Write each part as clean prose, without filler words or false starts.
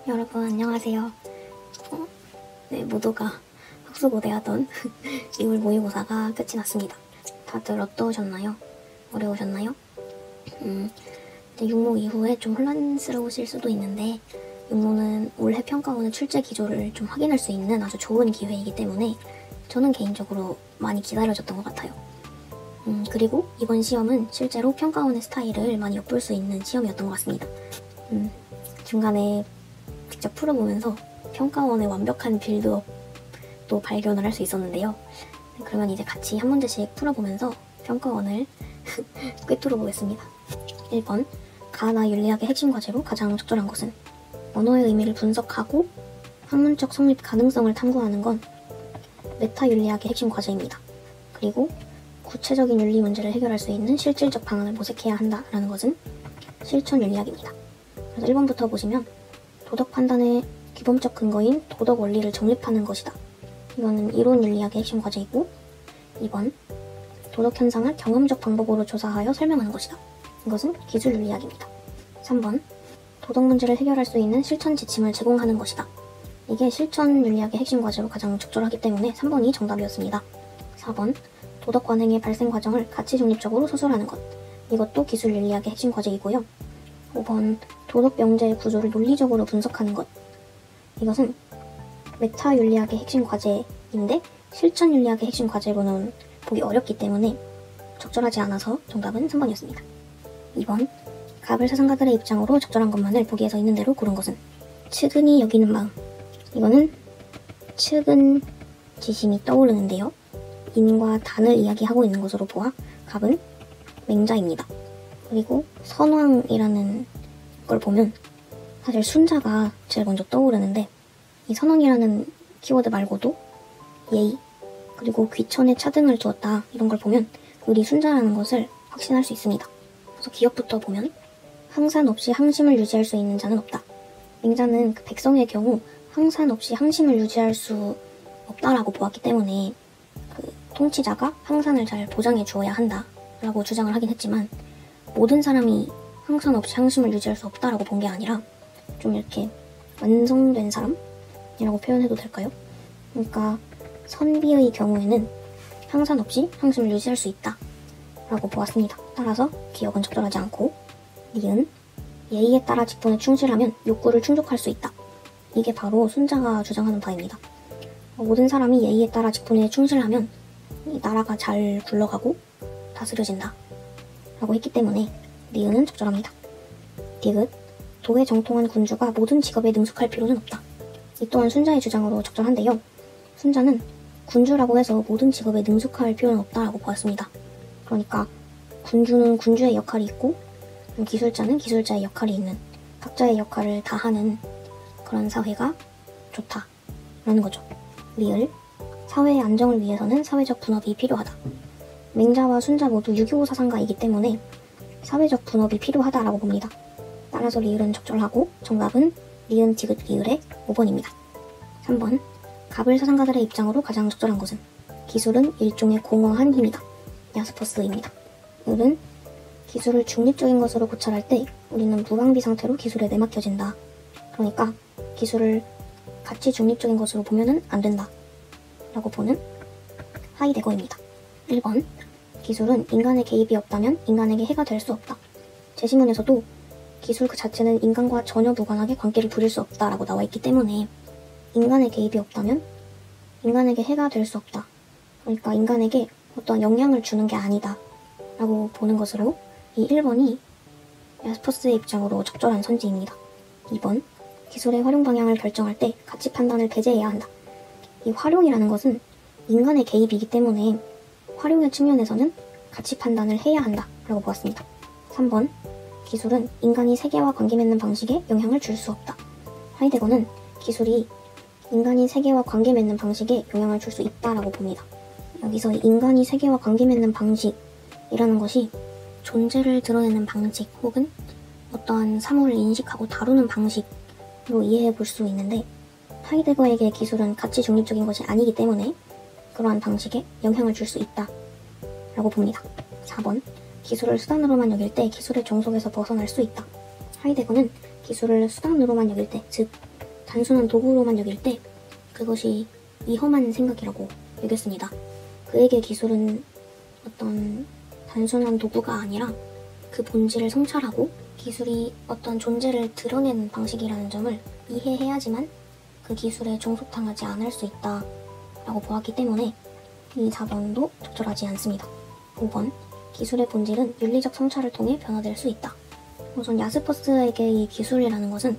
여러분 안녕하세요. 네, 모두가 학수고대하던 2월 모의고사가 끝이 났습니다. 다들 어떠셨나요? 어려우셨나요? 이제 육모 이후에 좀 혼란스러우실 수도 있는데 육모는 올해 평가원의 출제 기조를 좀 확인할 수 있는 아주 좋은 기회이기 때문에 저는 개인적으로 많이 기다려졌던 것 같아요. 그리고 이번 시험은 실제로 평가원의 스타일을 많이 엿볼 수 있는 시험이었던 것 같습니다. 중간에 직접 풀어보면서 평가원의 완벽한 빌드업도 발견을 할 수 있었는데요. 그러면 이제 같이 한 문제씩 풀어보면서 평가원을 꿰뚫어 보겠습니다. 1번, 가나 윤리학의 핵심 과제로 가장 적절한 것은? 언어의 의미를 분석하고 학문적 성립 가능성을 탐구하는 건 메타 윤리학의 핵심 과제입니다. 그리고 구체적인 윤리 문제를 해결할 수 있는 실질적 방안을 모색해야 한다라는 것은 실천 윤리학입니다. 그래서 1번부터 보시면 도덕 판단의 기본적 근거인 도덕 원리를 정립하는 것이다. 이거는 이론 윤리학의 핵심 과제이고, 2번 도덕 현상을 경험적 방법으로 조사하여 설명하는 것이다. 이것은 기술 윤리학입니다. 3번 도덕 문제를 해결할 수 있는 실천 지침을 제공하는 것이다. 이게 실천 윤리학의 핵심 과제로 가장 적절하기 때문에 3번이 정답이었습니다. 4번 도덕 관행의 발생 과정을 가치 중립적으로 서술하는 것. 이것도 기술 윤리학의 핵심 과제이고요. 5번 도덕 명제의 구조를 논리적으로 분석하는 것. 이것은 메타 윤리학의 핵심 과제인데 실천 윤리학의 핵심 과제로는 보기 어렵기 때문에 적절하지 않아서 정답은 3번이었습니다. 2번 갑을 사상가들의 입장으로 적절한 것만을 보기에서 있는 대로 고른 것은? 측은히 여기는 마음. 이거는 측은 지심이 떠오르는데요. 인과 단을 이야기하고 있는 것으로 보아 갑은 맹자입니다. 그리고 선왕이라는 걸 보면 사실 순자가 제일 먼저 떠오르는데, 이 선왕이라는 키워드 말고도 예의, 그리고 귀천에 차등을 두었다 이런 걸 보면 우리 순자라는 것을 확신할 수 있습니다. 그래서 기억부터 보면 항산 없이 항심을 유지할 수 있는 자는 없다. 맹자는 그 백성의 경우 항산 없이 항심을 유지할 수 없다라고 보았기 때문에 그 통치자가 항산을 잘 보장해 주어야 한다라고 주장을 하긴 했지만, 모든 사람이 항산 없이 항심을 유지할 수 없다라고 본 게 아니라 좀 이렇게 완성된 사람이라고 표현해도 될까요? 그러니까 선비의 경우에는 항산 없이 항심을 유지할 수 있다 라고 보았습니다. 따라서 기억은 적절하지 않고, 니은 예의에 따라 직분에 충실하면 욕구를 충족할 수 있다. 이게 바로 순자가 주장하는 바입니다. 모든 사람이 예의에 따라 직분에 충실하면 이 나라가 잘 굴러가고 다스려진다 라고 했기 때문에 니은은 적절합니다. 디귿 도에 정통한 군주가 모든 직업에 능숙할 필요는 없다. 이 또한 순자의 주장으로 적절한데요. 순자는 군주라고 해서 모든 직업에 능숙할 필요는 없다라고 보았습니다. 그러니까 군주는 군주의 역할이 있고 기술자는 기술자의 역할이 있는, 각자의 역할을 다 하는 그런 사회가 좋다라는 거죠. 리을 사회의 안정을 위해서는 사회적 분업이 필요하다. 맹자와 순자 모두 유교 사상가이기 때문에 사회적 분업이 필요하다라고 봅니다. 따라서 리을은 적절하고 정답은 니은 디귿 리을의 5번입니다. 3번 갑을 사상가들의 입장으로 가장 적절한 것은? 기술은 일종의 공허한 힘이다. 야스퍼스입니다. 을은 기술을 중립적인 것으로 고찰할 때 우리는 무방비 상태로 기술에 내맡겨진다. 그러니까 기술을 가치 중립적인 것으로 보면은 안 된다 라고 보는 하이데거입니다. 1번 기술은 인간의 개입이 없다면 인간에게 해가 될 수 없다. 제시문에서도 기술 그 자체는 인간과 전혀 무관하게 관계를 부릴 수 없다라고 나와 있기 때문에 인간의 개입이 없다면 인간에게 해가 될 수 없다. 그러니까 인간에게 어떤 영향을 주는 게 아니다 라고 보는 것으로 이 1번이 야스퍼스의 입장으로 적절한 선지입니다. 2번 기술의 활용 방향을 결정할 때 가치 판단을 배제해야 한다. 이 활용이라는 것은 인간의 개입이기 때문에 활용의 측면에서는 가치 판단을 해야 한다 라고 보았습니다. 3번 기술은 인간이 세계와 관계 맺는 방식에 영향을 줄 수 없다. 하이데거는 기술이 인간이 세계와 관계 맺는 방식에 영향을 줄 수 있다라고 봅니다. 여기서 인간이 세계와 관계 맺는 방식이라는 것이 존재를 드러내는 방식 혹은 어떠한 사물을 인식하고 다루는 방식으로 이해해 볼 수 있는데, 하이데거에게 기술은 가치 중립적인 것이 아니기 때문에 그러한 방식에 영향을 줄 수 있다 라고 봅니다. 4번 기술을 수단으로만 여길 때 기술의 종속에서 벗어날 수 있다. 하이데거는 기술을 수단으로만 여길 때, 즉 단순한 도구로만 여길 때 그것이 위험한 생각이라고 여겼습니다. 그에게 기술은 어떤 단순한 도구가 아니라 그 본질을 성찰하고 기술이 어떤 존재를 드러내는 방식이라는 점을 이해해야지만 그 기술에 종속당하지 않을 수 있다라고 보았기 때문에 이 4번도 적절하지 않습니다. 5번, 기술의 본질은 윤리적 성찰을 통해 변화될 수 있다. 우선 야스퍼스에게 이 기술이라는 것은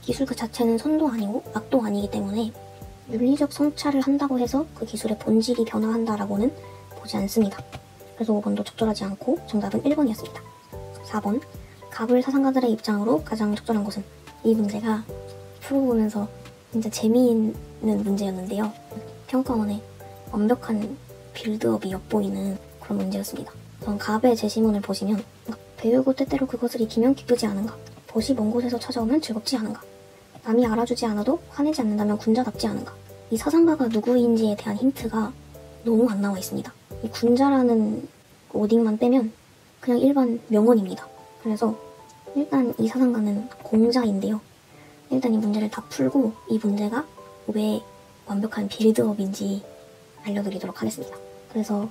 기술 그 자체는 선도 아니고 악도 아니기 때문에 윤리적 성찰을 한다고 해서 그 기술의 본질이 변화한다라고는 보지 않습니다. 그래서 5번도 적절하지 않고 정답은 1번이었습니다. 4번, 가불 사상가들의 입장으로 가장 적절한 것은, 이 문제가 풀어보면서 진짜 재미있는 문제였는데요. 평가원의 완벽한 빌드업이 엿보이는 그런 문제였습니다. 우선 갑의 제시문을 보시면 배우고 때때로 그것을 익히면 기쁘지 않은가, 벗이 먼 곳에서 찾아오면 즐겁지 않은가, 남이 알아주지 않아도 화내지 않는다면 군자답지 않은가. 이 사상가가 누구인지에 대한 힌트가 너무 안 나와 있습니다. 이 군자라는 워딩만 빼면 그냥 일반 명언입니다. 그래서 일단 이 사상가는 공자인데요. 일단 이 문제를 다 풀고 이 문제가 왜 완벽한 빌드업인지 알려드리도록 하겠습니다. 그래서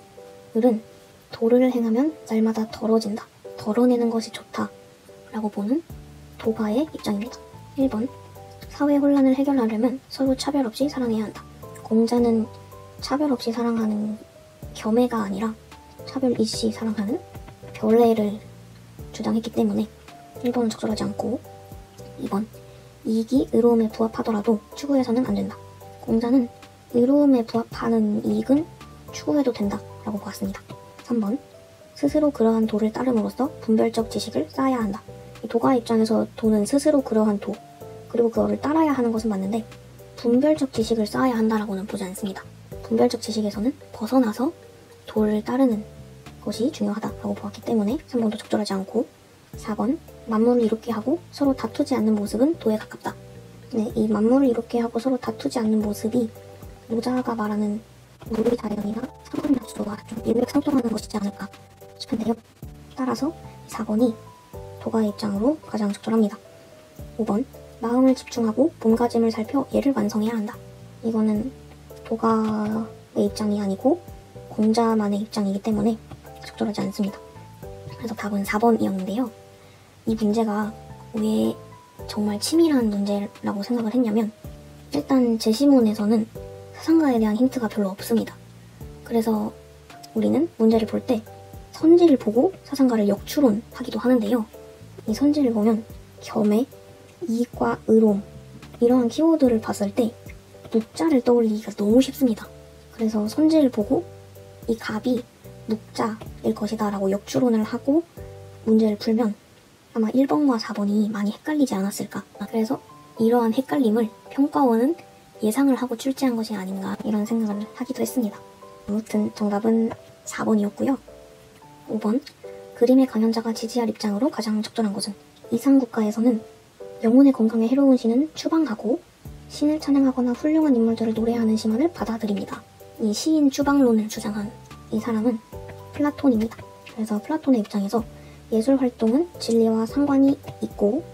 을은 도를 행하면 날마다 덜어진다, 덜어내는 것이 좋다 라고 보는 도가의 입장입니다. 1번, 사회 혼란을 해결하려면 서로 차별 없이 사랑해야 한다. 공자는 차별 없이 사랑하는 겸해가 아니라 차별 있이 사랑하는 별애를 주장했기 때문에 1번은 적절하지 않고, 2번, 이익이 의로움에 부합하더라도 추구해서는 안 된다. 공자는 의로움에 부합하는 이익은 추구해도 된다 라고 보았습니다. 3번, 스스로 그러한 도를 따름으로써 분별적 지식을 쌓아야 한다. 이 도가 입장에서 도는 스스로 그러한 도, 그리고 그거를 따라야 하는 것은 맞는데 분별적 지식을 쌓아야 한다라고는 보지 않습니다. 분별적 지식에서는 벗어나서 도를 따르는 것이 중요하다라고 보았기 때문에 3번도 적절하지 않고, 4번, 만물을 이롭게 하고 서로 다투지 않는 모습은 도에 가깝다. 네, 이 만물을 이롭게 하고 서로 다투지 않는 모습이 노자가 말하는 물의 자연이나 상관약수와 좀 일맥상통하는 것이지 않을까 싶은데요. 따라서 4번이 도가의 입장으로 가장 적절합니다. 5번, 마음을 집중하고 몸가짐을 살펴 예를 완성해야 한다. 이거는 도가의 입장이 아니고 공자만의 입장이기 때문에 적절하지 않습니다. 그래서 답은 4번이었는데요. 이 문제가 왜 정말 치밀한 문제라고 생각을 했냐면, 일단 제시문에서는 사상가에 대한 힌트가 별로 없습니다. 그래서 우리는 문제를 볼 때 선지를 보고 사상가를 역추론하기도 하는데요. 이 선지를 보면 겸해, 이익과 의로움 이러한 키워드를 봤을 때 묵자를 떠올리기가 너무 쉽습니다. 그래서 선지를 보고 이 갑이 묵자일 것이다 라고 역추론을 하고 문제를 풀면 아마 1번과 4번이 많이 헷갈리지 않았을까. 그래서 이러한 헷갈림을 평가원은 예상을 하고 출제한 것이 아닌가 이런 생각을 하기도 했습니다. 아무튼 정답은 4번이었고요. 5번, 그림의 강연자가 지지할 입장으로 가장 적절한 것은, 이상국가에서는 영혼의 건강에 해로운 시는 추방하고 신을 찬양하거나 훌륭한 인물들을 노래하는 시만을 받아들입니다. 이 시인 추방론을 주장한 이 사람은 플라톤입니다. 그래서 플라톤의 입장에서 예술활동은 진리와 상관이 있고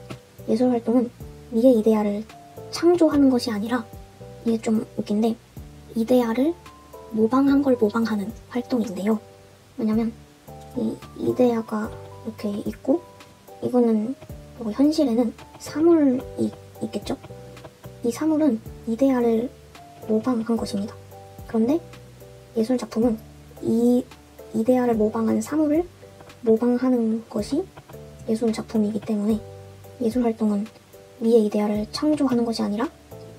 예술활동은 미의 이데아를 창조하는 것이 아니라, 이게 좀 웃긴데 이데아를 모방한 걸 모방하는 활동인데요. 왜냐면 이 이데아가 이렇게 있고 이거는 그리고 현실에는 사물이 있겠죠? 이 사물은 이데아를 모방한 것입니다. 그런데 예술작품은 이 이데아를 모방한 사물을 모방하는 것이 예술작품이기 때문에 예술활동은 미의 이데아를 창조하는 것이 아니라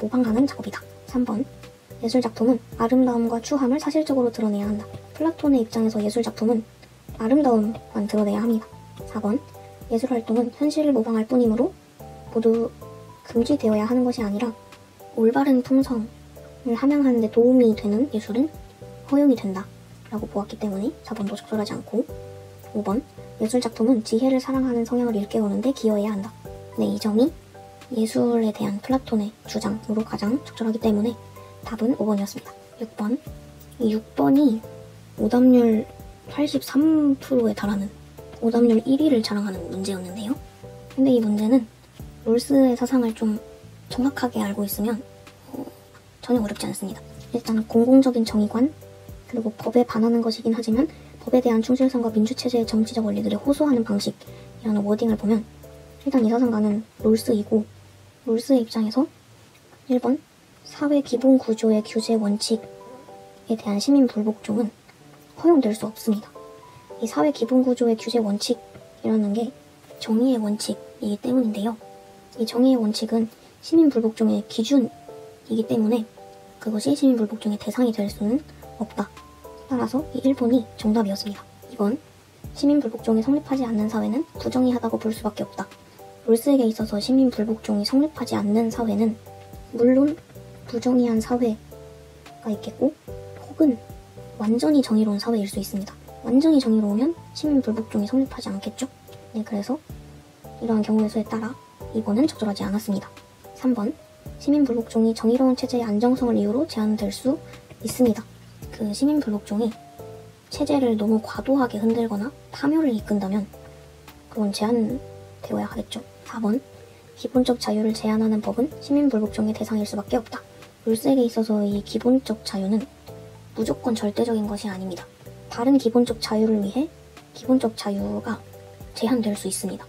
모방하는 작업이다. 3번, 예술작품은 아름다움과 추함을 사실적으로 드러내야 한다. 플라톤의 입장에서 예술작품은 아름다움만 드러내야 합니다. 4번, 예술활동은 현실을 모방할 뿐이므로 모두 금지되어야 하는 것이 아니라 올바른 품성을 함양하는 데 도움이 되는 예술은 허용이 된다 라고 보았기 때문에 4번도 적절하지 않고, 5번, 예술작품은 지혜를 사랑하는 성향을 일깨우는 데 기여해야 한다. 네, 이 점이 예술에 대한 플라톤의 주장으로 가장 적절하기 때문에 답은 5번이었습니다. 6번, 이 6번이 오답률 83%에 달하는 오답률 1위를 자랑하는 문제였는데요. 근데 이 문제는 롤스의 사상을 좀 정확하게 알고 있으면 전혀 어렵지 않습니다. 일단 공공적인 정의관, 그리고 법에 반하는 것이긴 하지만 법에 대한 충실성과 민주체제의 정치적 원리들을 호소하는 방식이라는 워딩을 보면 일단 이 사상가는 롤스이고, 롤스의 입장에서 1번 사회 기본 구조의 규제 원칙에 대한 시민 불복종은 허용될 수 없습니다. 이 사회 기본 구조의 규제 원칙이라는 게 정의의 원칙이기 때문인데요. 이 정의의 원칙은 시민 불복종의 기준이기 때문에 그것이 시민 불복종의 대상이 될 수는 없다. 따라서 이 1번이 정답이었습니다. 2번, 시민 불복종이 성립하지 않는 사회는 부정의하다고 볼 수밖에 없다. 롤스에게 있어서 시민 불복종이 성립하지 않는 사회는 물론 부정의한 사회가 있겠고, 혹은 완전히 정의로운 사회일 수 있습니다. 완전히 정의로우면 시민 불복종이 성립하지 않겠죠? 네, 그래서 이러한 경우의 수에 따라 2번은 적절하지 않았습니다. 3번, 시민 불복종이 정의로운 체제의 안정성을 이유로 제한될 수 있습니다. 그 시민 불복종이 체제를 너무 과도하게 흔들거나 파멸을 이끈다면 그건 제한되어야 하겠죠. 4번, 기본적 자유를 제한하는 법은 시민 불복종의 대상일 수밖에 없다. 롤스에게 있어서 이 기본적 자유는 무조건 절대적인 것이 아닙니다. 다른 기본적 자유를 위해 기본적 자유가 제한될 수 있습니다.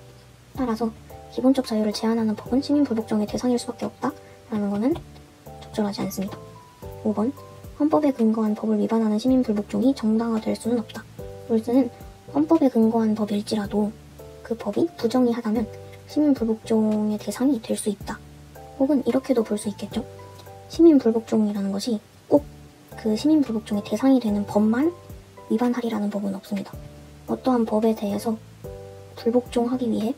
따라서 기본적 자유를 제한하는 법은 시민 불복종의 대상일 수밖에 없다 라는 것은 적절하지 않습니다. 5번, 헌법에 근거한 법을 위반하는 시민 불복종이 정당화될 수는 없다. 롤스는 헌법에 근거한 법일지라도 그 법이 부정의하다면 시민 불복종의 대상이 될 수 있다. 혹은 이렇게도 볼 수 있겠죠. 시민 불복종이라는 것이 꼭 그 시민 불복종의 대상이 되는 법만 위반하리라는 법은 없습니다. 어떠한 법에 대해서 불복종하기 위해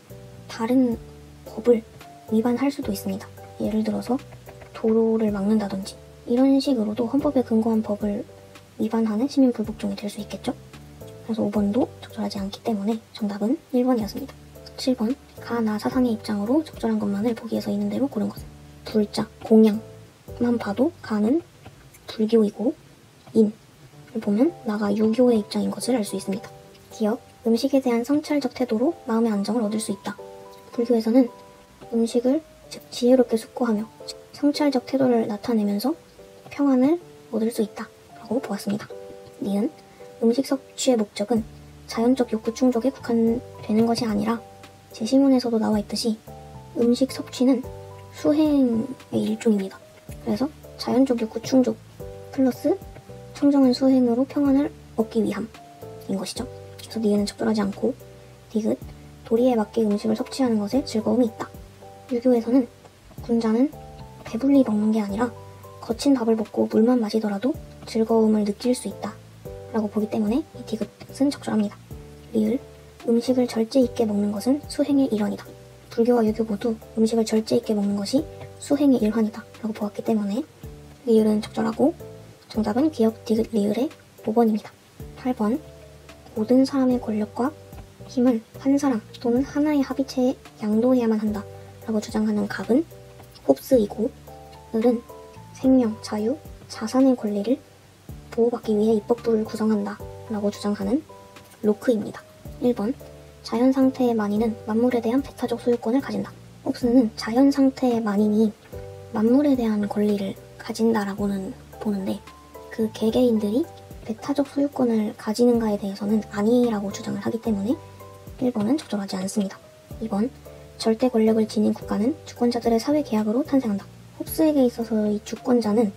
다른 법을 위반할 수도 있습니다. 예를 들어서 도로를 막는다든지 이런 식으로도 헌법에 근거한 법을 위반하는 시민 불복종이 될 수 있겠죠. 그래서 5번도 적절하지 않기 때문에 정답은 1번이었습니다. 7번, 가나 사상의 입장으로 적절한 것만을 보기에서 있는 대로 고른 것은 불자, 공양만 봐도 가는 불교이고 인을 보면 나가 유교의 입장인 것을 알 수 있습니다. 기억, 음식에 대한 성찰적 태도로 마음의 안정을 얻을 수 있다. 불교에서는 음식을 즉 지혜롭게 숙고하며 성찰적 태도를 나타내면서 평안을 얻을 수 있다 라고 보았습니다. 니은, 음식 섭취의 목적은 자연적 욕구 충족에 국한되는 것이 아니라 제시문에서도 나와 있듯이 음식 섭취는 수행의 일종입니다. 그래서 자연적 욕구 충족 플러스 청정한 수행으로 평안을 얻기 위함인 것이죠. 그래서 니은은 적절하지 않고 디귿, 도리에 맞게 음식을 섭취하는 것에 즐거움이 있다. 유교에서는 군자는 배불리 먹는 게 아니라 거친 밥을 먹고 물만 마시더라도 즐거움을 느낄 수 있다 라고 보기 때문에 이 디귿은 적절합니다. 리을, 음식을 절제 있게 먹는 것은 수행의 일환이다. 불교와 유교 모두 음식을 절제 있게 먹는 것이 수행의 일환이다 라고 보았기 때문에 리을은 적절하고 정답은 기억 디귿 리을의 5번입니다. 8번, 모든 사람의 권력과 힘은 한 사람 또는 하나의 합의체에 양도해야만 한다 라고 주장하는 갑은 홉스이고, 을은 생명, 자유, 자산의 권리를 보호받기 위해 입법부를 구성한다 라고 주장하는 로크입니다. 1번, 자연 상태의 만인은 만물에 대한 배타적 소유권을 가진다. 홉스는 자연 상태의 만인이 만물에 대한 권리를 가진다라고는 보는데 그 개개인들이 배타적 소유권을 가지는가에 대해서는 아니라고 주장을 하기 때문에 1번은 적절하지 않습니다. 2번, 절대 권력을 지닌 국가는 주권자들의 사회 계약으로 탄생한다. 홉스에게 있어서 이 주권자는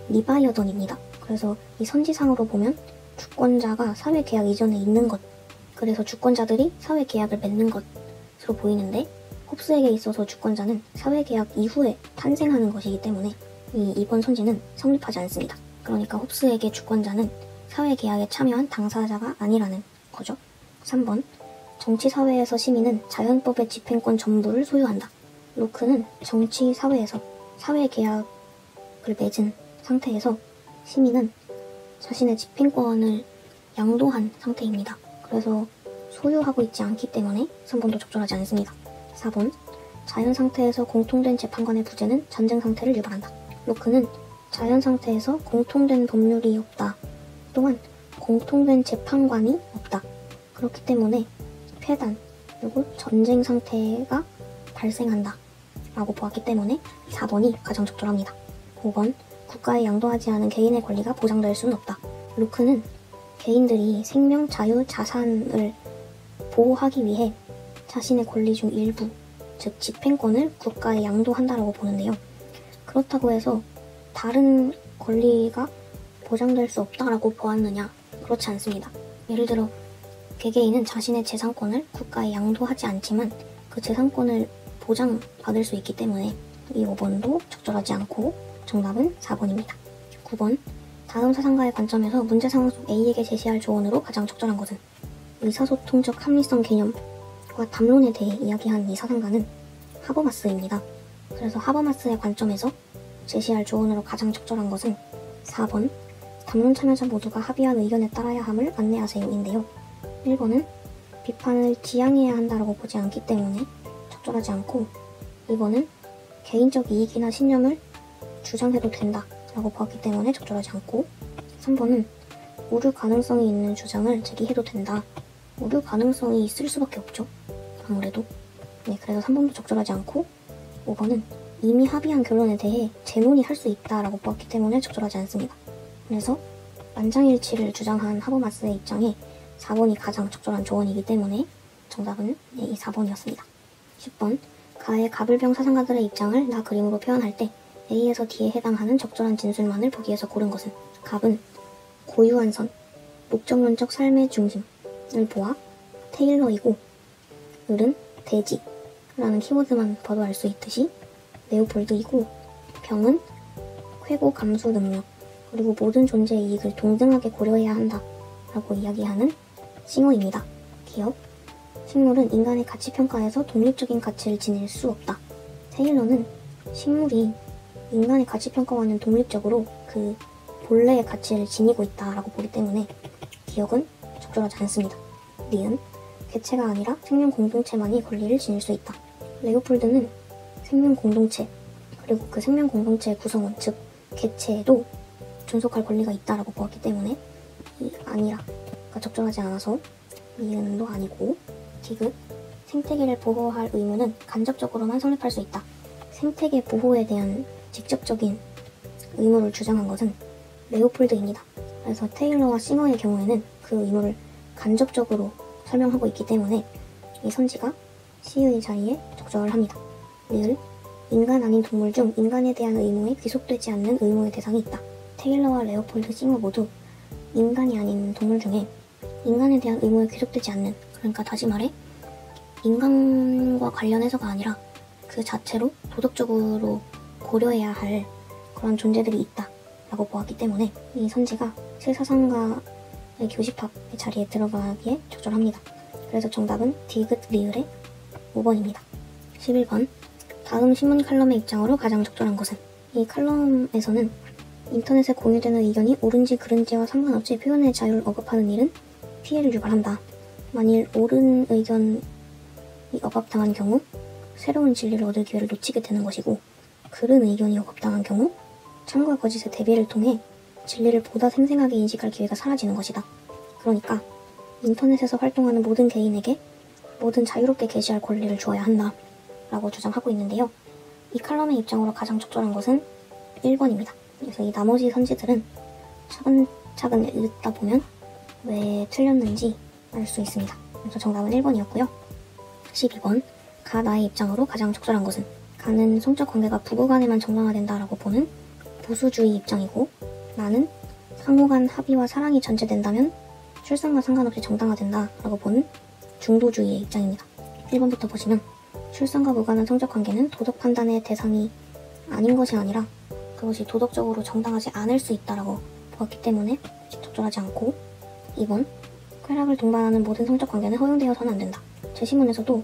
리바이어던입니다. 그래서 이 선지상으로 보면 주권자가 사회 계약 이전에 있는 것, 그래서 주권자들이 사회 계약을 맺는 것으로 보이는데 홉스에게 있어서 주권자는 사회 계약 이후에 탄생하는 것이기 때문에 이 2번 선지는 성립하지 않습니다. 그러니까 홉스에게 주권자는 사회 계약에 참여한 당사자가 아니라는 거죠. 3번, 정치사회에서 시민은 자연법의 집행권 전부를 소유한다. 로크는 정치사회에서 사회계약을 맺은 상태에서 시민은 자신의 집행권을 양도한 상태입니다. 그래서 소유하고 있지 않기 때문에 3번도 적절하지 않습니다. 4번, 자연 상태에서 공통된 재판관의 부재는 전쟁 상태를 유발한다. 로크는 자연 상태에서 공통된 법률이 없다. 또한 공통된 재판관이 없다. 그렇기 때문에 폐단, 그리고 전쟁 상태가 발생한다 라고 보았기 때문에 4번이 가장 적절합니다. 5번, 국가에 양도하지 않은 개인의 권리가 보장될 수는 없다. 로크는 개인들이 생명, 자유, 자산을 보호하기 위해 자신의 권리 중 일부, 즉 집행권을 국가에 양도한다라고 보는데요. 그렇다고 해서 다른 권리가 보장될 수 없다라고 보았느냐? 그렇지 않습니다. 예를 들어 개개인은 자신의 재산권을 국가에 양도하지 않지만 그 재산권을 보장받을 수 있기 때문에 이 5번도 적절하지 않고 정답은 4번입니다. 9번, 다음 사상가의 관점에서 문제 상황 속 A에게 제시할 조언으로 가장 적절한 것은 의사소통적 합리성 개념과 담론에 대해 이야기한 이 사상가는 하버마스입니다. 그래서 하버마스의 관점에서 제시할 조언으로 가장 적절한 것은 4번, 담론 참여자 모두가 합의한 의견에 따라야 함을 안내하세요인데요. 1번은 비판을 지양해야 한다라고 보지 않기 때문에 적절하지 않고 2번은 개인적 이익이나 신념을 주장해도 된다라고 보았기 때문에 적절하지 않고 3번은 오류 가능성이 있는 주장을 제기해도 된다. 오류 가능성이 있을 수밖에 없죠. 아무래도. 네, 그래서 3번도 적절하지 않고 5번은 이미 합의한 결론에 대해 재논의할 수 있다라고 보았기 때문에 적절하지 않습니다. 그래서 만장일치를 주장한 하버마스의 입장에 4번이 가장 적절한 조언이기 때문에 정답은 이 4번이었습니다. 10번, 가의 가불병 사상가들의 입장을 나 그림으로 표현할 때 A에서 D에 해당하는 적절한 진술만을 보기에서 고른 것은 갑은 고유한 선, 목적론적 삶의 중심을 보아 테일러이고 을은 대지라는 키워드만 봐도 알 수 있듯이 레오폴드이고 병은 쾌고 감수 능력 그리고 모든 존재의 이익을 동등하게 고려해야 한다 라고 이야기하는 싱어입니다. 기억, 식물은 인간의 가치평가에서 독립적인 가치를 지닐 수 없다. 테일러는 식물이 인간의 가치평가와는 독립적으로 그 본래의 가치를 지니고 있다라고 보기 때문에 기억은 적절하지 않습니다. 리은, 개체가 아니라 생명 공동체만이 권리를 지닐 수 있다. 레오폴드는 생명 공동체, 그리고 그 생명 공동체의 구성원, 즉 개체에도 존속할 권리가 있다라고 보았기 때문에 이 아니라가 적절하지 않아서 미은도 아니고 디귿, 생태계를 보호할 의무는 간접적으로만 성립할 수 있다. 생태계 보호에 대한 직접적인 의무를 주장한 것은 레오폴드입니다. 그래서 테일러와 싱어의 경우에는 그 의무를 간접적으로 설명하고 있기 때문에 이 선지가 C의 자리에 적절합니다. 리을, 인간 아닌 동물 중 인간에 대한 의무에 귀속되지 않는 의무의 대상이 있다. 테일러와 레오폴드, 싱어 모두 인간이 아닌 동물 중에 인간에 대한 의무에 귀속되지 않는, 그러니까 다시 말해 인간과 관련해서가 아니라 그 자체로 도덕적으로 고려해야 할 그런 존재들이 있다 라고 보았기 때문에 이 선지가 실사상가의 교집합의 자리에 들어가기에 적절합니다. 그래서 정답은 디귿 리을의 5번입니다. 11번, 다음 신문 칼럼의 입장으로 가장 적절한 것은 이 칼럼에서는 인터넷에 공유되는 의견이 옳은지 그른지와 상관없이 표현의 자유를 억압하는 일은 피해를 유발한다. 만일 옳은 의견이 억압당한 경우 새로운 진리를 얻을 기회를 놓치게 되는 것이고 그른 의견이 억압당한 경우 참과 거짓의 대비를 통해 진리를 보다 생생하게 인식할 기회가 사라지는 것이다. 그러니까 인터넷에서 활동하는 모든 개인에게 모든 자유롭게 게시할 권리를 주어야 한다 라고 주장하고 있는데요. 이 칼럼의 입장으로 가장 적절한 것은 1번입니다. 그래서 이 나머지 선지들은 차근차근 읽다 보면 왜 틀렸는지 알 수 있습니다. 그래서 정답은 1번이었고요. 12번, 가 나의 입장으로 가장 적절한 것은 가는 성적 관계가 부부간에만 정당화된다라고 보는 보수주의 입장이고 나는 상호간 합의와 사랑이 전제된다면 출산과 상관없이 정당화된다라고 보는 중도주의의 입장입니다. 1번부터 보시면 출산과 무관한 성적 관계는 도덕 판단의 대상이 아닌 것이 아니라 그것이 도덕적으로 정당하지 않을 수 있다라고 보았기 때문에 적절하지 않고 2번, 쾌락을 동반하는 모든 성적 관계는 허용되어서는 안 된다. 제시문에서도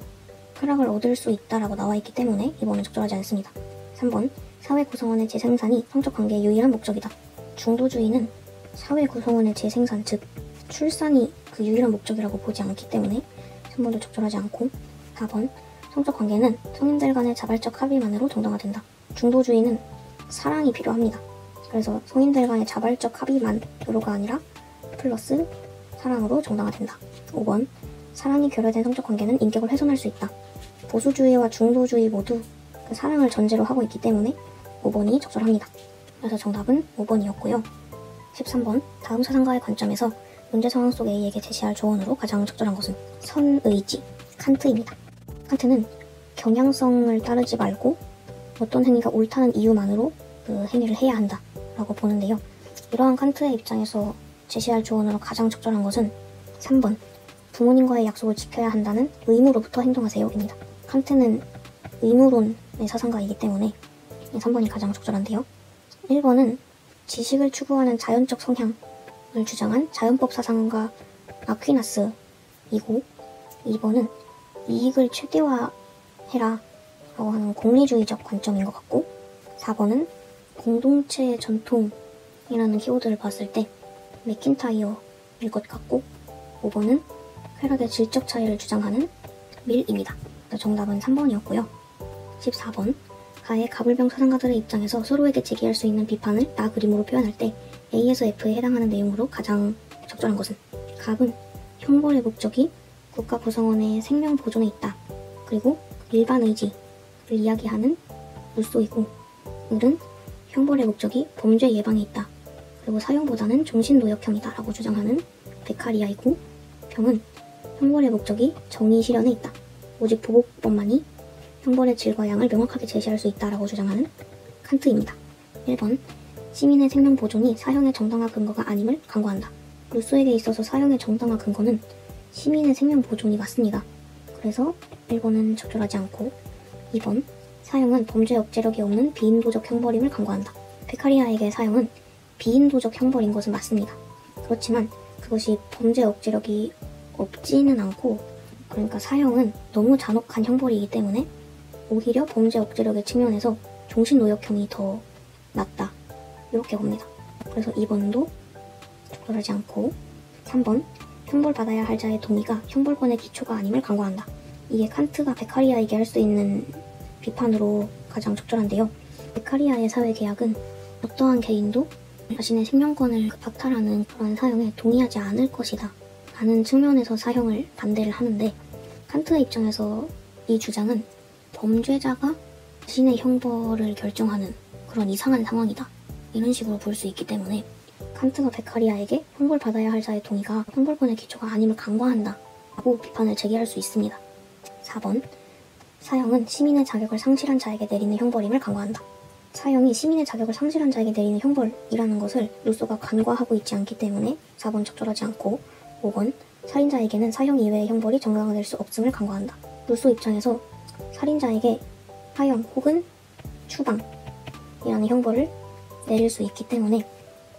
쾌락을 얻을 수 있다라고 나와있기 때문에 2번은 적절하지 않습니다. 3번, 사회 구성원의 재생산이 성적 관계의 유일한 목적이다. 중도주의는 사회 구성원의 재생산, 즉 출산이 그 유일한 목적이라고 보지 않기 때문에 3번도 적절하지 않고 4번, 성적 관계는 성인들 간의 자발적 합의만으로 정당화된다. 중도주의는 사랑이 필요합니다. 그래서 성인들 간의 자발적 합의만으로가 아니라 플러스 사랑으로 정당화된다. 5번, 사랑이 결여된 성적 관계는 인격을 훼손할 수 있다. 보수주의와 중도주의 모두 그 사랑을 전제로 하고 있기 때문에 5번이 적절합니다. 그래서 정답은 5번이었고요. 13번 다음 사상가의 관점에서 문제 상황 속 A에게 제시할 조언으로 가장 적절한 것은 선의지, 칸트입니다. 칸트는 경향성을 따르지 말고 어떤 행위가 옳다는 이유만으로 그 행위를 해야 한다 라고 보는데요. 이러한 칸트의 입장에서 제시할 조언으로 가장 적절한 것은 3번 부모님과의 약속을 지켜야 한다는 의무로부터 행동하세요 입니다. 칸트는 의무론의 사상가이기 때문에 3번이 가장 적절한데요. 1번은 지식을 추구하는 자연적 성향을 주장한 자연법 사상가 아퀴나스이고 2번은 이익을 최대화해라 라고 하는 공리주의적 관점인 것 같고 4번은 공동체의 전통이라는 키워드를 봤을 때 맥킨타이어일 것 같고 5번은 쾌락의 질적 차이를 주장하는 밀입니다. 정답은 3번이었고요. 14번 가의 가불병 사상가들의 입장에서 서로에게 제기할 수 있는 비판을 나 그림으로 표현할 때 A에서 F에 해당하는 내용으로 가장 적절한 것은 갑은 형벌의 목적이 국가 구성원의 생명 보존에 있다. 그리고 일반 의지를 이야기하는 루소이고 을은 형벌의 목적이 범죄 예방에 있다. 그리고 사형보다는 종신노역형이다 라고 주장하는 베카리아이고 병은 형벌의 목적이 정의 실현에 있다. 오직 보복법만이 형벌의 질과 양을 명확하게 제시할 수 있다라고 주장하는 칸트입니다. 1번 시민의 생명 보존이 사형의 정당화 근거가 아님을 강구한다. 루소에게 있어서 사형의 정당화 근거는 시민의 생명 보존이 맞습니다. 그래서 1번은 적절하지 않고 2번 사형은 범죄 억제력이 없는 비인도적 형벌임을 강구한다. 베카리아에게 사형은 비인도적 형벌인 것은 맞습니다. 그렇지만 그것이 범죄 억제력이 없지는 않고 그러니까 사형은 너무 잔혹한 형벌이기 때문에 오히려 범죄 억제력의 측면에서 종신노역형이 더 낫다. 이렇게 봅니다. 그래서 2번도 적절하지 않고 3번 형벌받아야 할 자의 동의가 형벌권의 기초가 아님을 강구한다. 이게 칸트가 베카리아에게 할 수 있는 비판으로 가장 적절한데요. 베카리아의 사회계약은 어떠한 개인도 자신의 생명권을 박탈하는 그런 사형에 동의하지 않을 것이다 라는 측면에서 사형을 반대를 하는데 칸트의 입장에서 이 주장은 범죄자가 자신의 형벌을 결정하는 그런 이상한 상황이다. 이런 식으로 볼 수 있기 때문에 칸트가 베카리아에게 형벌받아야 할 자의 동의가 형벌권의 기초가 아님을 강구한다 라고 비판을 제기할 수 있습니다. 4번 사형은 시민의 자격을 상실한 자에게 내리는 형벌임을 강구한다. 사형이 시민의 자격을 상실한 자에게 내리는 형벌이라는 것을 루소가 간과하고 있지 않기 때문에 4번 적절하지 않고 5번 살인자에게는 사형 이외의 형벌이 정당화될 수 없음을 강구한다. 루소 입장에서 살인자에게 사형 혹은 추방이라는 형벌을 내릴 수 있기 때문에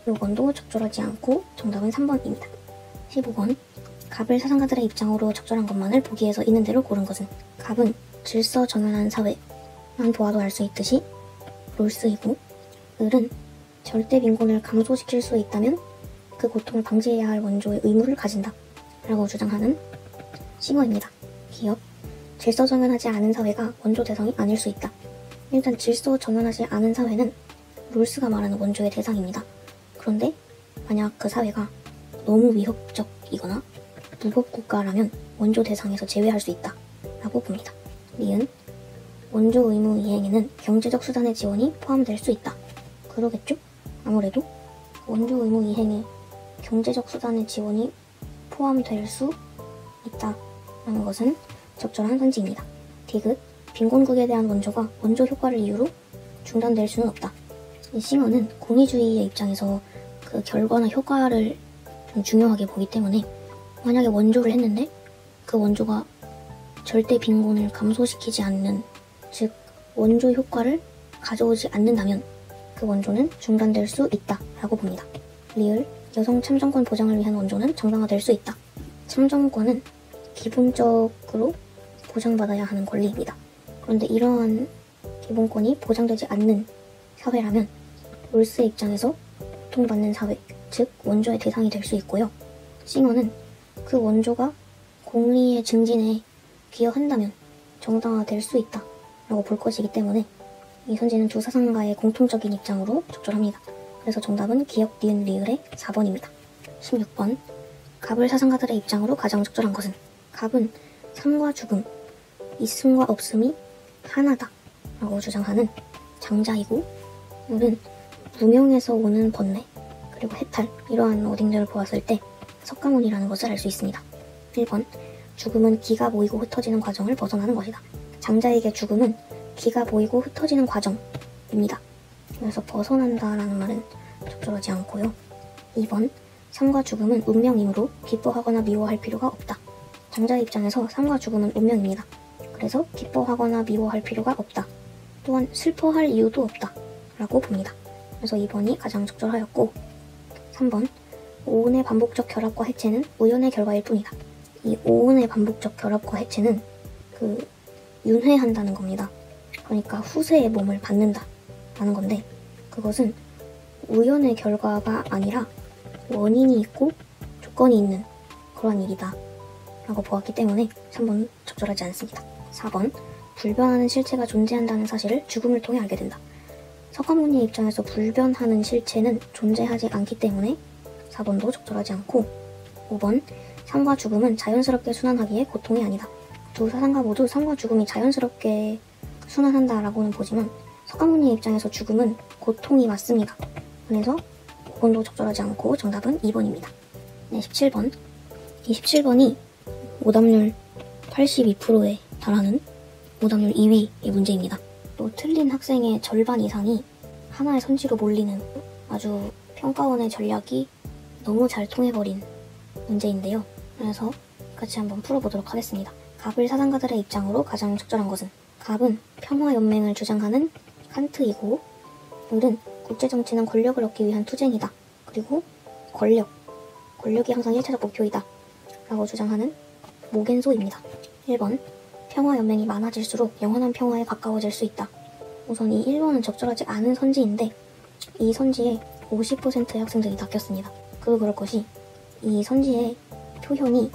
5번도 적절하지 않고 정답은 3번입니다. 15번 갑을 사상가들의 입장으로 적절한 것만을 보기에서 있는 대로 고른 것은 갑은 질서정연한 사회만 보아도 알 수 있듯이 롤스이고 을은 절대 빈곤을 감소시킬 수 있다면 그 고통을 방지해야 할 원조의 의무를 가진다 라고 주장하는 싱어입니다. 기업 질서정연하지 않은 사회가 원조 대상이 아닐 수 있다. 일단 질서정연하지 않은 사회는 롤스가 말하는 원조의 대상입니다. 그런데 만약 그 사회가 너무 위협적이거나 무법국가라면 원조 대상에서 제외할 수 있다 라고 봅니다. 리은 원조 의무 이행에는 경제적 수단의 지원이 포함될 수 있다. 그러겠죠? 아무래도 원조 의무 이행에 경제적 수단의 지원이 포함될 수 있다라는 것은 적절한 선지입니다. 디귿 빈곤국에 대한 원조가 원조 효과를 이유로 중단될 수는 없다. 이 싱어는 공의주의의 입장에서 그 결과나 효과를 좀 중요하게 보기 때문에 만약에 원조를 했는데 그 원조가 절대 빈곤을 감소시키지 않는 즉 원조 효과를 가져오지 않는다면 그 원조는 중단될 수 있다 라고 봅니다. 리을 여성 참정권 보장을 위한 원조는 정당화될 수 있다. 참정권은 기본적으로 보장받아야 하는 권리입니다. 그런데 이러한 기본권이 보장되지 않는 사회라면 롤스의 입장에서 고통받는 사회, 즉 원조의 대상이 될 수 있고요. 싱어는 그 원조가 공리의 증진에 기여한다면 정당화될 수 있다 라고 볼 것이기 때문에 이 선지는 두 사상가의 공통적인 입장으로 적절합니다. 그래서 정답은 기역, 니은, 리을의 4번입니다. 16번 갑을 사상가들의 입장으로 가장 적절한 것은 갑은 삶과 죽음, 있음과 없음이 하나다 라고 주장하는 장자이고, 물은 무명에서 오는 번뇌, 그리고 해탈, 이러한 워딩들을 보았을 때 석가모니라는 것을 알 수 있습니다. 1번, 죽음은 기가 모이고 흩어지는 과정을 벗어나는 것이다. 장자에게 죽음은 기가 모이고 흩어지는 과정입니다. 그래서 벗어난다라는 말은 적절하지 않고요. 2번, 삶과 죽음은 운명이므로 기뻐하거나 미워할 필요가 없다. 장자의 입장에서 삶과 죽음은 운명입니다. 그래서 기뻐하거나 미워할 필요가 없다. 또한 슬퍼할 이유도 없다. 라고 봅니다. 그래서 2번이 가장 적절하였고, 3번, 오운의 반복적 결합과 해체는 우연의 결과일 뿐이다. 이 오운의 반복적 결합과 해체는 윤회한다는 겁니다. 그러니까 후세의 몸을 받는다 라는 건데, 그것은 우연의 결과가 아니라 원인이 있고 조건이 있는 그러한 일이다 라고 보았기 때문에 3번 적절하지 않습니다. 4번, 불변하는 실체가 존재한다는 사실을 죽음을 통해 알게 된다. 석가모니의 입장에서 불변하는 실체는 존재하지 않기 때문에 4번도 적절하지 않고, 5번, 삶과 죽음은 자연스럽게 순환하기에 고통이 아니다. 두 사상가 모두 삶과 죽음이 자연스럽게 순환한다라고는 보지만 석가모니의 입장에서 죽음은 고통이 맞습니다. 그래서 5번도 적절하지 않고 정답은 2번입니다. 네, 17번. 이 17번이 오답률 82%에 달하는 오답률 2위의 문제입니다. 또 틀린 학생의 절반 이상이 하나의 선지로 몰리는 아주 평가원의 전략이 너무 잘 통해버린 문제인데요. 그래서 같이 한번 풀어보도록 하겠습니다. 갑을 사상가들의 입장으로 가장 적절한 것은, 갑은 평화연맹을 주장하는 칸트이고, 을은 국제정치는 권력을 얻기 위한 투쟁이다. 그리고 권력이 항상 1차적 목표이다 라고 주장하는 모겐소입니다. 1번, 평화연맹이 많아질수록 영원한 평화에 가까워질 수 있다. 우선 이 1번은 적절하지 않은 선지인데, 이 선지에 50%의 학생들이 낚였습니다. 그럴 것이 이 선지의 표현이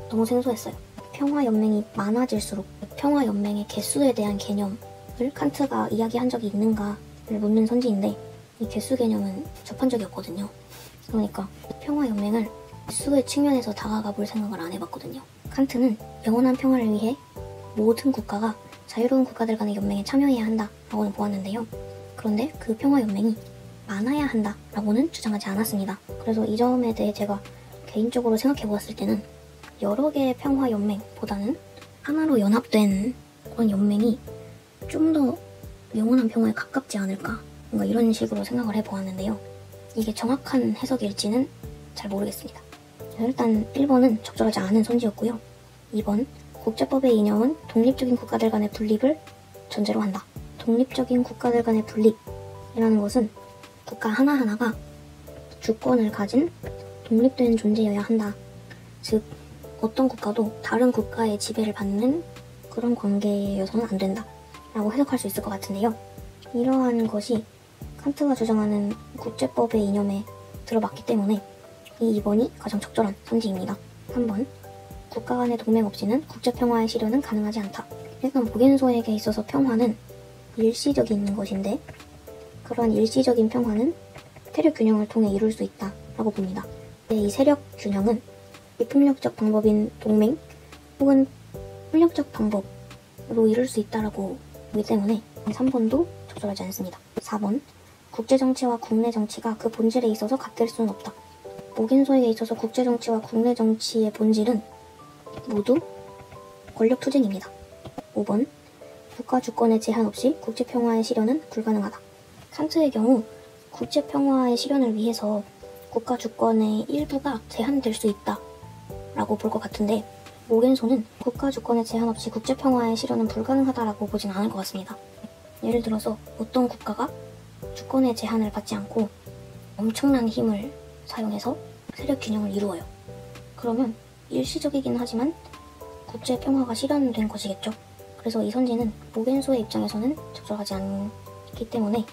너무 생소했어요. 평화연맹이 많아질수록 평화연맹의 개수에 대한 개념을 칸트가 이야기한 적이 있는가를 묻는 선지인데, 이 개수 개념은 접한 적이 없거든요. 그러니까 평화연맹을 개수의 측면에서 다가가 볼 생각을 안 해봤거든요. 칸트는 영원한 평화를 위해 모든 국가가 자유로운 국가들 간의 연맹에 참여해야 한다라고는 보았는데요. 그런데 그 평화연맹이 많아야 한다라고는 주장하지 않았습니다. 그래서 이 점에 대해 제가 개인적으로 생각해보았을 때는 여러 개의 평화연맹보다는 하나로 연합된 그런 연맹이 좀 더 영원한 평화에 가깝지 않을까, 뭔가 이런 식으로 생각을 해보았는데요. 이게 정확한 해석일지는 잘 모르겠습니다. 일단 1번은 적절하지 않은 선지였고요. 2번, 국제법의 이념은 독립적인 국가들 간의 분립을 전제로 한다. 독립적인 국가들 간의 분립이라는 것은 국가 하나하나가 주권을 가진 독립된 존재여야 한다. 즉, 어떤 국가도 다른 국가의 지배를 받는 그런 관계여서는 안 된다 라고 해석할 수 있을 것 같은데요. 이러한 것이 칸트가 주장하는 국제법의 이념에 들어맞기 때문에 이 2번이 가장 적절한 선지입니다. 3번, 국가 간의 동맹 없이는 국제평화의 실현은 가능하지 않다. 일단 모겐소에게 있어서 평화는 일시적인 것인데, 그러한 일시적인 평화는 세력 균형을 통해 이룰 수 있다 라고 봅니다. 이 세력 균형은 비폭력적 방법인 동맹 혹은 폭력적 방법으로 이룰 수 있다라고 보기 때문에 3번도 적절하지 않습니다. 4번, 국제정치와 국내 정치가 그 본질에 있어서 같을 수는 없다. 모겐소에게 있어서 국제정치와 국내 정치의 본질은 모두 권력 투쟁입니다. 5번, 국가 주권의 제한 없이 국제평화의 실현은 불가능하다. 칸트의 경우 국제평화의 실현을 위해서 국가 주권의 일부가 제한될 수 있다 라고 볼 것 같은데, 모겐소는 국가 주권의 제한 없이 국제평화의 실현은 불가능하다라고 보진 않을 것 같습니다. 예를 들어서 어떤 국가가 주권의 제한을 받지 않고 엄청난 힘을 사용해서 세력 균형을 이루어요. 그러면 일시적이긴 하지만 국제평화가 실현된 것이겠죠. 그래서 이 선지는 모겐소의 입장에서는 적절하지 않기 때문에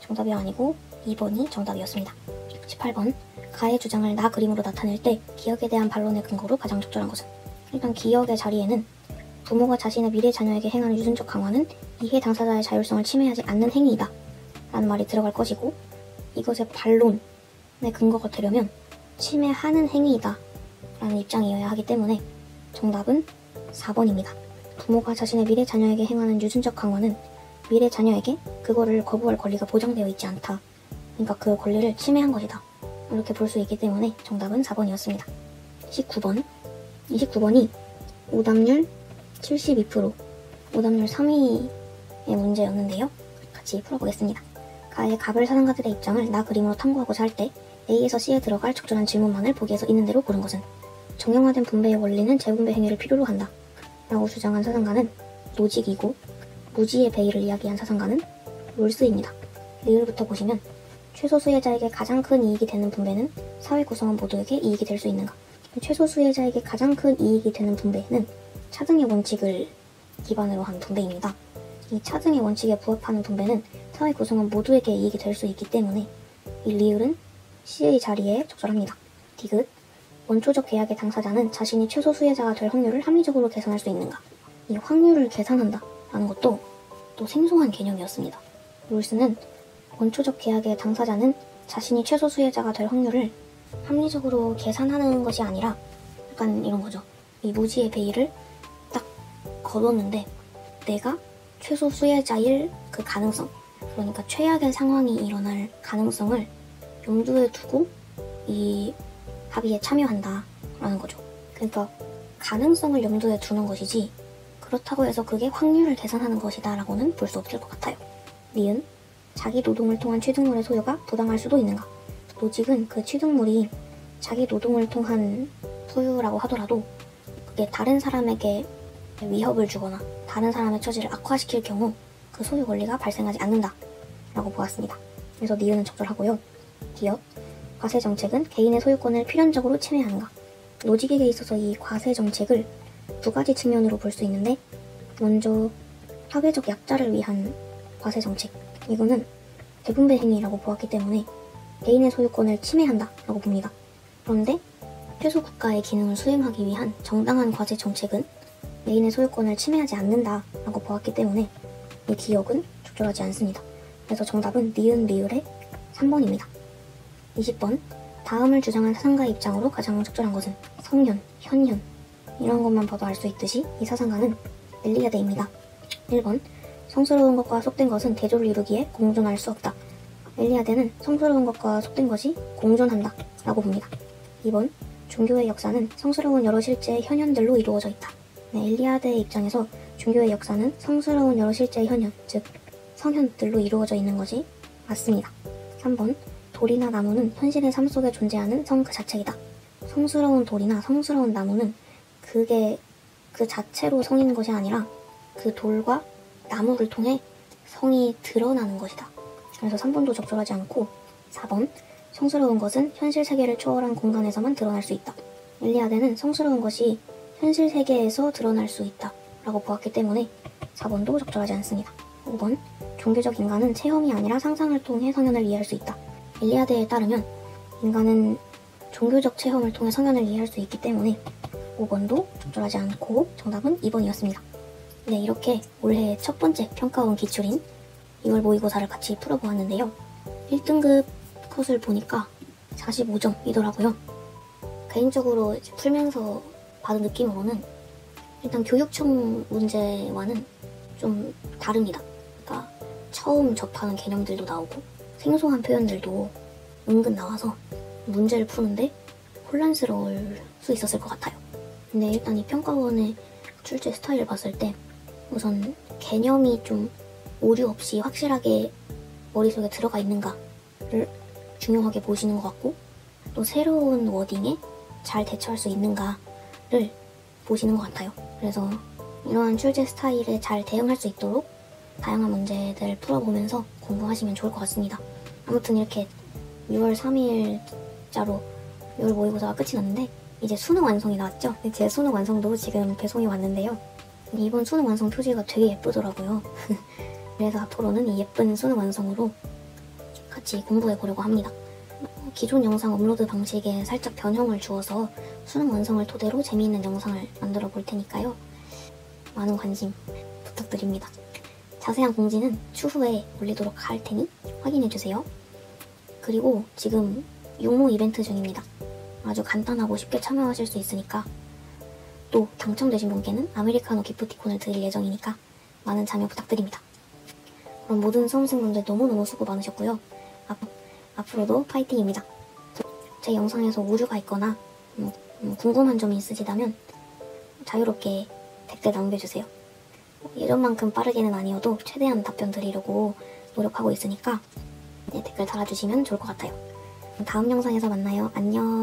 정답이 아니고 2번이 정답이었습니다. 18번, 가의 주장을 나 그림으로 나타낼 때 기억에 대한 반론의 근거로 가장 적절한 것은, 일단 기억의 자리에는 부모가 자신의 미래 자녀에게 행하는 유전적 강화는 이해 당사자의 자율성을 침해하지 않는 행위이다 라는 말이 들어갈 것이고, 이것의 반론의 근거가 되려면 침해하는 행위이다 라는 입장이어야 하기 때문에 정답은 4번입니다. 부모가 자신의 미래 자녀에게 행하는 유전적 강화는 미래 자녀에게 그거를 거부할 권리가 보장되어 있지 않다. 그러니까 그 권리를 침해한 것이다. 이렇게 볼 수 있기 때문에 정답은 4번이었습니다. 29번이 오답률 72%, 오답률 3위의 문제였는데요. 같이 풀어보겠습니다. 가의 갑을 사상가들의 입장을 나 그림으로 탐구하고자 할 때 A에서 C에 들어갈 적절한 질문만을 보기에서 있는 대로 고른 것은 정형화된 분배의 원리는 재분배 행위를 필요로 한다 라고 주장한 사상가는 노직이고, 무지의 베이를 이야기한 사상가는 롤스입니다. 리을부터 보시면 최소 수혜자에게 가장 큰 이익이 되는 분배는 사회 구성원 모두에게 이익이 될 수 있는가. 최소 수혜자에게 가장 큰 이익이 되는 분배는 차등의 원칙을 기반으로 한 분배입니다. 이 차등의 원칙에 부합하는 분배는 사회 구성원 모두에게 이익이 될 수 있기 때문에 이 리을은 C의 자리에 적절합니다. 디귿, 원초적 계약의 당사자는 자신이 최소 수혜자가 될 확률을 합리적으로 계산할 수 있는가. 이 확률을 계산한다 라는 것도 또 생소한 개념이었습니다. 롤스는 원초적 계약의 당사자는 자신이 최소 수혜자가 될 확률을 합리적으로 계산하는 것이 아니라 약간 이런 거죠. 이 무지의 베이를 딱 걸었는데 내가 최소 수혜자일 그 가능성, 그러니까 최악의 상황이 일어날 가능성을 염두에 두고 이 합의에 참여한다 라는 거죠. 그러니까 가능성을 염두에 두는 것이지 그렇다고 해서 그게 확률을 계산하는 것이다 라고는 볼 수 없을 것 같아요. 니은, 자기 노동을 통한 취득물의 소유가 부당할 수도 있는가. 노직은 그 취득물이 자기 노동을 통한 소유라고 하더라도 그게 다른 사람에게 위협을 주거나 다른 사람의 처지를 악화시킬 경우 그 소유 권리가 발생하지 않는다 라고 보았습니다. 그래서 니은은 적절하고요. 기업, 과세 정책은 개인의 소유권을 필연적으로 침해하는가. 노직에게 있어서 이 과세 정책을 두 가지 측면으로 볼 수 있는데, 먼저 사회적 약자를 위한 과세 정책, 이거는 재분배 행위라고 보았기 때문에 개인의 소유권을 침해한다 라고 봅니다. 그런데 최소 국가의 기능을 수행하기 위한 정당한 과세 정책은 개인의 소유권을 침해하지 않는다 라고 보았기 때문에 이 기억은 적절하지 않습니다. 그래서 정답은 니은 리을의 3번입니다. 20번, 다음을 주장한 사상가의 입장으로 가장 적절한 것은 성현, 현현 이런 것만 봐도 알 수 있듯이 이 사상가는 엘리아드입니다. 1번, 성스러운 것과 속된 것은 대조를 이루기에 공존할 수 없다. 엘리아드는 성스러운 것과 속된 것이 공존한다 라고 봅니다. 2번, 종교의 역사는 성스러운 여러 실제의 현현들로 이루어져 있다. 네, 엘리아드의 입장에서 종교의 역사는 성스러운 여러 실제의 현현, 즉 성현들로 이루어져 있는 것이 맞습니다. 3번, 돌이나 나무는 현실의 삶 속에 존재하는 성 그 자체이다. 성스러운 돌이나 성스러운 나무는 그게 그 자체로 성인 것이 아니라 그 돌과 나무를 통해 성이 드러나는 것이다. 그래서 3번도 적절하지 않고 4번, 성스러운 것은 현실 세계를 초월한 공간에서만 드러날 수 있다. 엘리아드는 성스러운 것이 현실 세계에서 드러날 수 있다 라고 보았기 때문에 4번도 적절하지 않습니다. 5번, 종교적 인간은 체험이 아니라 상상을 통해 성현을 이해할 수 있다. 일리아드에 따르면 인간은 종교적 체험을 통해 성현을 이해할 수 있기 때문에 5번도 적절하지 않고 정답은 2번이었습니다. 네, 이렇게 올해 첫 번째 평가원 기출인 2월 모의고사를 같이 풀어보았는데요. 1등급 컷을 보니까 45점이더라고요. 개인적으로 이제 풀면서 받은 느낌으로는 일단 교육청 문제와는 좀 다릅니다. 그러니까 처음 접하는 개념들도 나오고 생소한 표현들도 은근 나와서 문제를 푸는데 혼란스러울 수 있었을 것 같아요. 근데 일단 이 평가원의 출제 스타일을 봤을 때 우선 개념이 좀 오류 없이 확실하게 머릿속에 들어가 있는가를 중요하게 보시는 것 같고, 또 새로운 워딩에 잘 대처할 수 있는가를 보시는 것 같아요. 그래서 이러한 출제 스타일에 잘 대응할 수 있도록 다양한 문제들을 풀어보면서 공부하시면 좋을 것 같습니다. 아무튼 이렇게 6월 3일자로 6월 모의고사가 끝이 났는데 이제 수능 완성이 나왔죠? 제 수능 완성도 지금 배송이 왔는데요. 이번 수능 완성 표지가 되게 예쁘더라고요. 그래서 앞으로는 이 예쁜 수능 완성으로 같이 공부해보려고 합니다. 기존 영상 업로드 방식에 살짝 변형을 주어서 수능 완성을 토대로 재미있는 영상을 만들어 볼 테니까요. 많은 관심 부탁드립니다. 자세한 공지는 추후에 올리도록 할 테니 확인해주세요. 그리고 지금 육모 이벤트 중입니다. 아주 간단하고 쉽게 참여하실 수 있으니까, 또 당첨되신 분께는 아메리카노 기프티콘을 드릴 예정이니까 많은 참여 부탁드립니다. 그럼 모든 수험생분들 너무너무 수고 많으셨고요. 앞으로도 파이팅입니다. 제 영상에서 오류가 있거나 궁금한 점이 있으시다면 자유롭게 댓글 남겨주세요. 예전만큼 빠르게는 아니어도 최대한 답변 드리려고 노력하고 있으니까 댓글 달아주시면 좋을 것 같아요. 다음 영상에서 만나요. 안녕.